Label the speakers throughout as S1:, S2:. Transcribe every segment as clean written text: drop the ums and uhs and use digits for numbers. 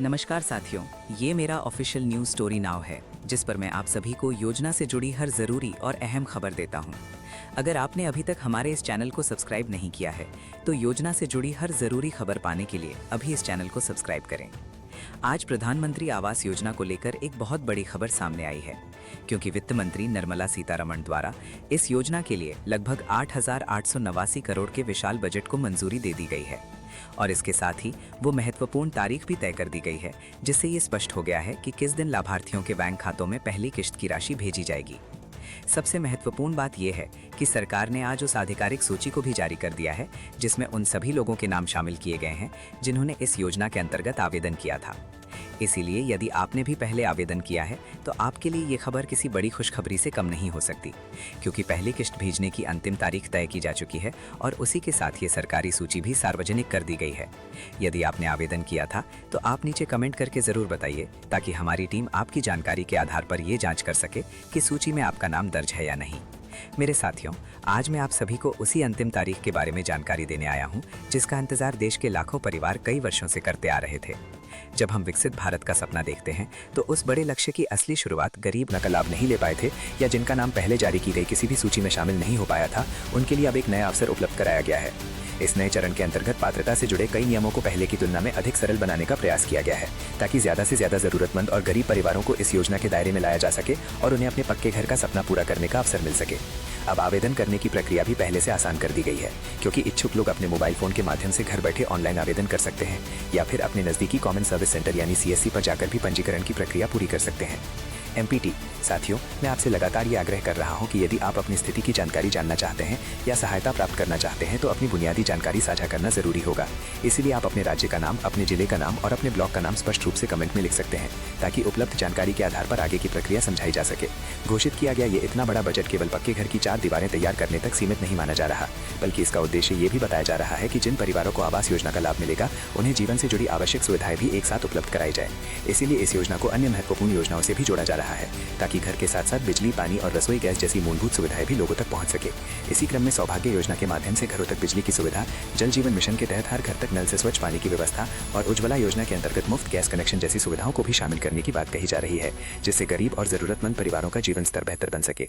S1: नमस्कार साथियों, ये मेरा ऑफिशियल न्यूज़ स्टोरी नाउ है जिस पर मैं आप सभी को योजना से जुड़ी हर ज़रूरी और अहम खबर देता हूँ। अगर आपने अभी तक हमारे इस चैनल को सब्सक्राइब नहीं किया है तो योजना से जुड़ी हर ज़रूरी खबर पाने के लिए अभी इस चैनल को सब्सक्राइब करें। आज प्रधानमंत्री आवास योजना को लेकर एक बहुत बड़ी खबर सामने आई है, क्योंकि वित्त मंत्री निर्मला सीतारमण द्वारा इस योजना के लिए लगभग 8,889 करोड़ के विशाल बजट को मंजूरी दे दी गई है और इसके साथ ही वो महत्वपूर्ण तारीख भी तय कर दी गई है, जिससे ये स्पष्ट हो गया है कि किस दिन लाभार्थियों के बैंक खातों में पहली किश्त की राशि भेजी जाएगी। सबसे महत्वपूर्ण बात यह है कि सरकार ने आज उस आधिकारिक सूची को भी जारी कर दिया है जिसमें उन सभी लोगों के नाम शामिल किए गए हैं जिन्होंने इस योजना के अंतर्गत आवेदन किया था। इसीलिए यदि आपने भी पहले आवेदन किया है तो आपके लिए ये खबर किसी बड़ी खुशखबरी से कम नहीं हो सकती, क्योंकि पहली किश्त भेजने की अंतिम तारीख तय की जा चुकी है और उसी के साथ ये सरकारी सूची भी सार्वजनिक कर दी गई है। यदि आपने आवेदन किया था तो आप नीचे कमेंट करके ज़रूर बताइए, ताकि हमारी टीम आपकी जानकारी के आधार पर ये जाँच कर सके कि सूची में आपका नाम दर्ज है या नहीं। मेरे साथियों, आज मैं आप सभी को उसी अंतिम तारीख के बारे में जानकारी देने आया हूं, जिसका इंतजार देश के लाखों परिवार कई वर्षों से करते आ रहे थे। जब हम विकसित भारत का सपना देखते हैं तो उस बड़े लक्ष्य की असली शुरुआत गरीब का लाभ नहीं ले पाए थे या जिनका नाम पहले जारी की गई किसी भी सूची में शामिल नहीं हो पाया था, उनके लिए अब एक नया अवसर उपलब्ध कराया गया है। इस नए चरण के अंतर्गत पात्रता से जुड़े कई नियमों को पहले की तुलना में अधिक सरल बनाने का प्रयास किया गया है, ताकि ज्यादा से ज्यादा जरूरतमंद और गरीब परिवारों को इस योजना के दायरे में लाया जा सके और उन्हें अपने पक्के घर का सपना पूरा करने का अवसर मिल सके। अब आवेदन करने की प्रक्रिया भी पहले से आसान कर दी गई है, क्योंकि इच्छुक लोग अपने मोबाइल फोन के माध्यम से घर बैठे ऑनलाइन आवेदन कर सकते हैं या फिर अपने नजदीकी कॉमन सर्विस सेंटर यानी CSC पर जाकर भी पंजीकरण की प्रक्रिया पूरी कर सकते हैं। MPT साथियों, मैं आपसे लगातार ये आग्रह कर रहा हूँ कि यदि आप अपनी स्थिति की जानकारी जानना चाहते हैं या सहायता प्राप्त करना चाहते हैं तो अपनी बुनियादी जानकारी साझा करना जरूरी होगा। इसीलिए आप अपने राज्य का नाम, अपने जिले का नाम और अपने ब्लॉक का नाम स्पष्ट रूप से कमेंट में लिख सकते हैं, ताकि उपलब्ध जानकारी के आधार पर आगे की प्रक्रिया समझाई जा सके। घोषित किया गया ये इतना बड़ा बजट केवल पक्के घर की 4 दीवारें तैयार करने तक सीमित नहीं माना जा रहा, बल्कि इसका उद्देश्य ये भी बताया जा रहा है कि जिन परिवारों को आवास योजना का लाभ मिलेगा उन्हें जीवन से जुड़ी आवश्यक सुविधाएं भी एक साथ उपलब्ध कराई जाए। इसीलिए इस योजना को अन्य महत्वपूर्ण योजनाओं से भी जोड़ा जा रहा है, ताकि घर के साथ साथ बिजली, पानी और रसोई गैस जैसी मूलभूत सुविधाएं भी लोगों तक पहुंच सके। इसी क्रम में सौभाग्य योजना के माध्यम से घरों तक बिजली की सुविधा, जल जीवन मिशन के तहत हर घर तक नल से स्वच्छ पानी की व्यवस्था और उज्ज्वला योजना के अंतर्गत मुफ्त गैस कनेक्शन जैसी सुविधाओं को भी शामिल करने की बात कही जा रही है, जिससे गरीब और जरूरतमंद परिवारों का जीवन स्तर बेहतर बन सके।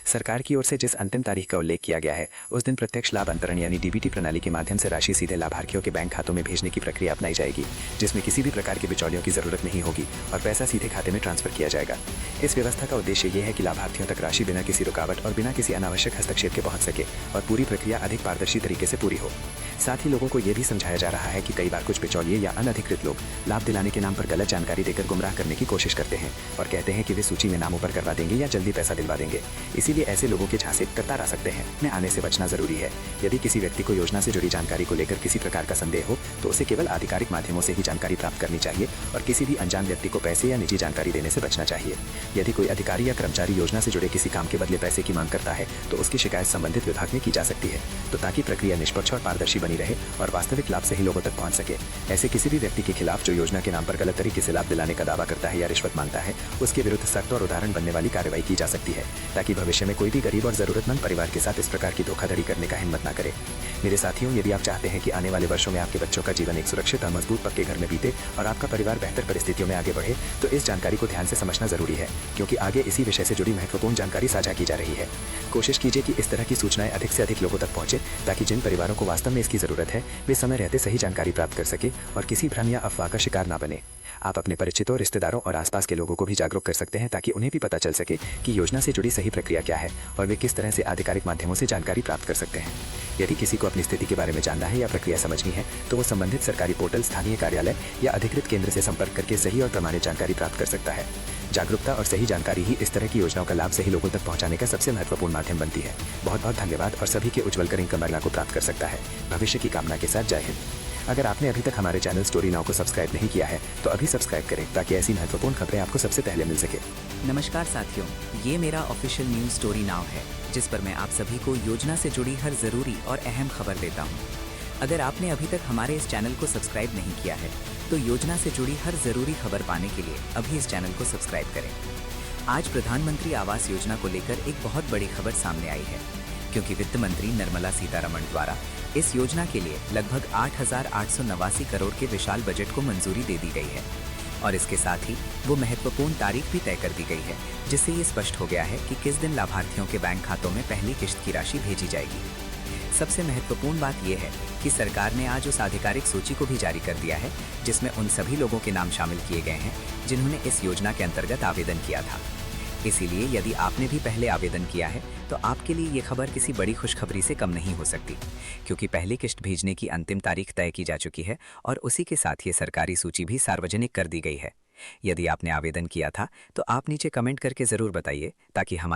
S1: सरकार की ओर से जिस अंतिम तारीख का उल्लेख किया गया है उस दिन प्रत्यक्ष लाभ अंतरण यानी DBT प्रणाली के माध्यम से राशि सीधे लाभार्थियों के बैंक खातों में भेजने की प्रक्रिया अपनाई जाएगी, जिसमें किसी भी प्रकार के बिचौलियों की जरूरत नहीं होगी और पैसा सीधे खाते में ट्रांसफर किया जाएगा। इस व्यवस्था का उद्देश्य ये है कि लाभार्थियों तक राशि बिना किसी रुकावट और बिना किसी अनावश्यक हस्तक्षेप के पहुंच सके और पूरी प्रक्रिया अधिक पारदर्शी तरीके से पूरी हो। साथ ही लोगों को यह भी समझाया जा रहा है कि कई बार कुछ बिचौलिए या अनधिकृत लोग लाभ दिलाने के नाम पर गलत जानकारी देकर गुमराह करने की कोशिश करते हैं और कहते हैं कि वे सूची में नाम ऊपर करवा देंगे या जल्दी पैसा दिलवा देंगे। इसीलिए ऐसे लोगों के झांसे कतार आ सकते हैं, में आने से बचना जरूरी है। यदि किसी व्यक्ति को योजना से जुड़ी जानकारी को लेकर किसी प्रकार का संदेह हो तो उसे केवल आधिकारिक माध्यमों से ही जानकारी प्राप्त करनी चाहिए और किसी भी अनजान व्यक्ति को पैसे या निजी जानकारी देने से बचना चाहिए। यदि कोई अधिकारी या कर्मचारी योजना से जुड़े किसी काम के बदले पैसे की मांग करता है तो उसकी शिकायत संबंधित विभाग में की जा सकती है, तो ताकि प्रक्रिया निष्पक्ष और पारदर्शी बनी रहे और वास्तविक लाभ सही लोगों तक पहुंच सके। ऐसे किसी भी व्यक्ति के खिलाफ जो योजना के नाम पर गलत तरीके से लाभ दिलाने का दावा करता है या रिश्वत मांगता है, उसके विरुद्ध सख्त और उदाहरण बनने वाली कार्रवाई की जा सकती है, ताकि भविष्य में कोई भी गरीब और जरूरतमंद परिवार के साथ इस प्रकार की धोखाधड़ी करने का हिम्मत न करे। मेरे साथियों, यदि आप चाहते हैं कि आने वाले वर्षों में आपके बच्चों का जीवन एक सुरक्षित और मजबूत पक्के घर में बीते और आपका परिवार बेहतर परिस्थितियों में आगे बढ़े, तो इस जानकारी को ध्यान से समझना जरूरी है, क्योंकि आगे इसी विषय से जुड़ी महत्वपूर्ण जानकारी साझा की जा रही है। कोशिश कीजिए कि इस तरह की सूचनाएं अधिक से अधिक लोगों तक पहुंचे, ताकि जिन परिवारों को वास्तव में इसकी जरूरत है वे समय रहते सही जानकारी प्राप्त कर सके और किसी भ्रम या अफवाह का शिकार न बने। आप अपने परिचितों, रिश्तेदारों और आसपास के लोगों को भी जागरूक कर सकते हैं, ताकि उन्हें भी पता चल सके कि योजना से जुड़ी सही प्रक्रिया क्या है और वे किस तरह से आधिकारिक माध्यमों से जानकारी प्राप्त कर सकते हैं। यदि किसी को अपनी स्थिति के बारे में जानना है या प्रक्रिया समझनी है तो वो संबंधित सरकारी पोर्टल, स्थानीय कार्यालय या अधिकृत केंद्र से संपर्क करके सही और प्रमाणित जानकारी प्राप्त कर सकता है। जागरूकता और सही जानकारी ही इस तरह की योजनाओं का लाभ सही लोगों तक पहुंचाने का सबसे महत्वपूर्ण माध्यम बनती है। बहुत बहुत धन्यवाद और सभी के उज्जवल कर इनकम महिला को प्राप्त कर सकता है। भविष्य की कामना के साथ जय हिंद। अगर आपने अभी तक हमारे चैनल स्टोरी नाउ को सब्सक्राइब नहीं किया है तो अभी सब्सक्राइब करें, ताकि ऐसी महत्वपूर्ण खबरें आपको सबसे पहले मिल सके। नमस्कार साथियों, ये मेरा ऑफिशियल न्यूज़ स्टोरी नाउ है जिस पर मैं आप सभी को योजना से जुड़ी हर ज़रूरी और अहम खबर देता हूँ। अगर आपने अभी तक हमारे इस चैनल को सब्सक्राइब नहीं किया है तो योजना से जुड़ी हर ज़रूरी खबर पाने के लिए अभी इस चैनल को सब्सक्राइब करें। आज प्रधानमंत्री आवास योजना को लेकर एक बहुत बड़ी खबर सामने आई है, क्योंकि वित्त मंत्री निर्मला सीतारमण द्वारा इस योजना के लिए लगभग 8,889 करोड़ के विशाल बजट को मंजूरी दे दी गई है। और इसके साथ ही वो महत्वपूर्ण तारीख भी तय कर दी गई है, जिससे ये स्पष्ट हो गया है कि किस दिन लाभार्थियों के बैंक खातों में पहली किश्त की राशि भेजी जाएगी। सबसे महत्वपूर्ण बात यह है कि सरकार ने आज उस आधिकारिक सूची को भी जारी कर दिया है, जिसमें उन सभी लोगों के नाम शामिल किए गए हैं जिन्होंने इस योजना के अंतर्गत आवेदन किया था। इसीलिए यदि आपने भी पहले आवेदन किया है तो आपके लिए ये खबर किसी बड़ी खुशखबरी से कम नहीं हो सकती, क्योंकि पहली किश्त भेजने की अंतिम तारीख तय की जा चुकी है और उसी के साथ ये सरकारी सूची भी सार्वजनिक कर दी गई है। यदि आपने आवेदन किया था तो आप नीचे कमेंट करके ज़रूर बताइए, ताकि हमारे